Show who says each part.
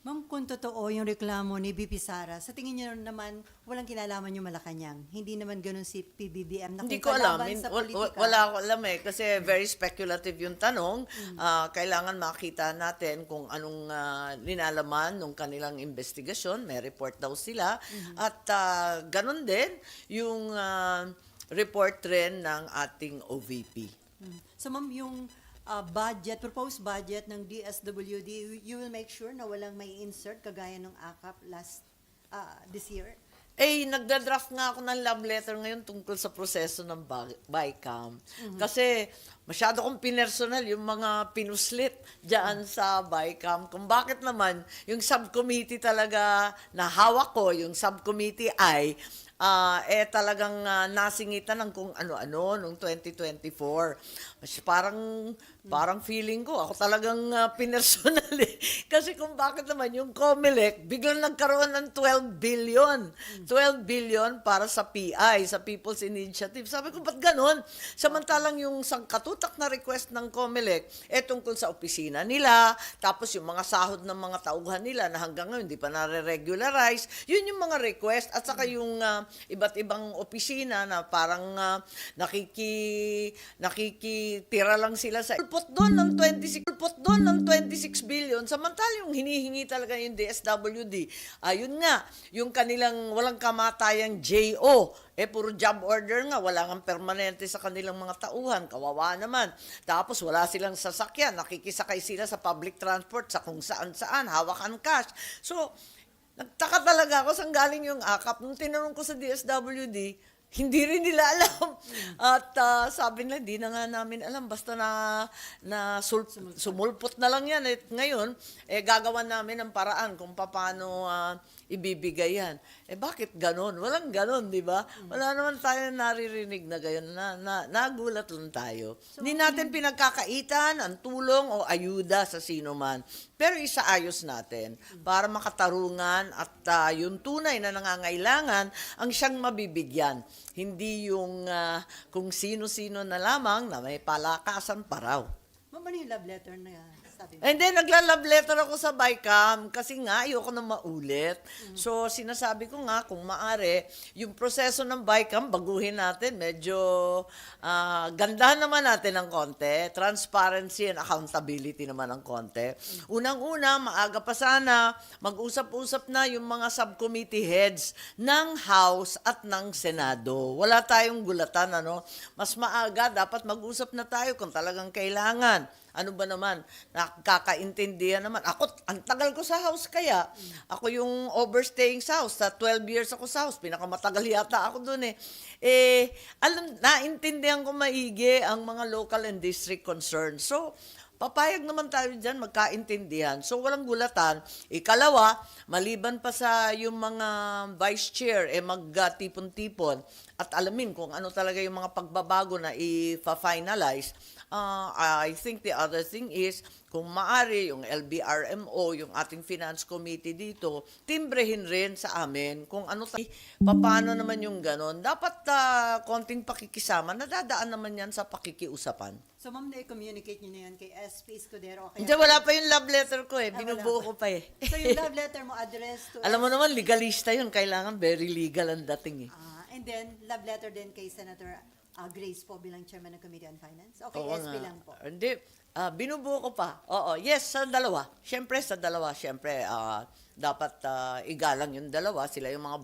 Speaker 1: Ma'am, kung totoo yung reklamo ni VP Sara, sa tingin niyo naman walang kinalaman yung Malacanang. Hindi naman ganun si PBBM na
Speaker 2: Hindi
Speaker 1: kung
Speaker 2: ko alam.
Speaker 1: kalaban sa
Speaker 2: Wala
Speaker 1: politika.
Speaker 2: ko alam eh. Kasi very speculative yung tanong. Kailangan makita natin kung anong linalaman ng kanilang investigasyon. May report daw sila. At ganun din yung report rin ng ating OVP.
Speaker 1: So ma'am, yung proposed budget ng DSWD, you will make sure na walang may insert kagaya ng AKAP this year?
Speaker 2: Eh, nagda-draft nga ako ng love letter ngayon tungkol sa proseso ng BICAM. Kasi masyado kong pinersonal yung mga pinuslit dyan sa BICAM. Kung bakit naman yung subcommittee talaga na hawak ko, yung subcommittee ay talagang nasingitan ng kung ano-ano noong 2024. Mas parang feeling ko, ako talagang pinersonal eh. Kasi kung bakit naman yung COMELEC, biglang nagkaroon ng 12 billion. 12 billion para sa PI, sa People's Initiative. Sabi ko, ba't ganun? Samantalang yung sangkatutak na request ng COMELEC, tungkol sa opisina nila, tapos yung mga sahod ng mga tauhan nila na hanggang ngayon hindi pa nare-regularize, yun yung mga request. At saka yung iba't ibang opisina na parang nakikitira lang sila sa pulpot doon ng 26 billion, samantala yung hinihingi talaga yung DSWD. Ayun nga, yung kanilang walang kamatayang JO, puro job order nga, wala kang permanente sa kanilang mga tauhan, kawawa naman. Tapos wala silang sasakyan, nakikisakay sila sa public transport sa kung saan-saan, hawakan cash. So, nagtaka talaga ako saan galing yung AKAP. Nung tinanong ko sa DSWD, hindi rin nila alam. At sabi nila, di na nga namin alam. Basta sumulpot na lang yan. At ngayon, gagawa namin ng paraan kung paano ibibigay yan. Bakit ganon? Walang ganon, di ba? Wala naman tayo naririnig na gayon. Nagulat lang tayo. Hindi natin pinagkakaitan ang tulong o ayuda sa sino man. Pero isaayos natin para makatarungan at yung tunay na nangangailangan ang siyang mabibigyan. Hindi yung kung sino-sino na lamang na may palakasan pa raw.
Speaker 1: Ma'am, ano yung love letter na sabi mo?
Speaker 2: And then, nagla-love letter ako sa BICAM kasi nga, ayoko na maulit. So, sinasabi ko nga, kung maari, yung proseso ng BICAM, baguhin natin. Medyo gandahan naman natin ng konti. Transparency and accountability naman ng konti. Unang-una, maaga pa sana, mag-usap-usap na yung mga subcommittee heads ng House at ng Senado. Wala tayong gulatan, ano? Mas maaga, dapat mag-usap na tayo kung talagang kailangan. Ano ba naman, nakakaintindihan naman. Ako, ang tagal ko sa house kaya. Ako yung overstaying sa house. Sa 12 years ako sa house. Pinakamatagal yata ako dun eh. Naintindihan ko maigi ang mga local and district concerns. So, papayag naman tayo dyan, magkaintindihan. So, walang gulatan. Ikalawa, maliban pa sa yung mga vice chair, magtipon-tipon at alamin kung ano talaga yung mga pagbabago na i-finalize. I think the other thing is, kung maari, yung LBRMO, yung ating finance committee dito, timbrehin rin sa amin kung ano paano naman yung ganon. Dapat konting pakikisama, nadadaan naman yan sa pakikiusapan.
Speaker 1: So ma'am, na-communicate nyo na yan kay SP Escudero?
Speaker 2: Hindi, wala pa yung love letter ko binubuo ko pa
Speaker 1: So yung love letter mo addressed to
Speaker 2: Alam mo naman, legalista yun. Kailangan very legal ang dating
Speaker 1: and then, love letter din kay Senator Grace po bilang chairman ng Committee on Finance? Okay,
Speaker 2: Oo
Speaker 1: SP
Speaker 2: nga.
Speaker 1: lang po.
Speaker 2: Hindi, binubuo ko pa. Oo, yes, sa dalawa. Siyempre, dapat igalang yung dalawa. Sila yung mga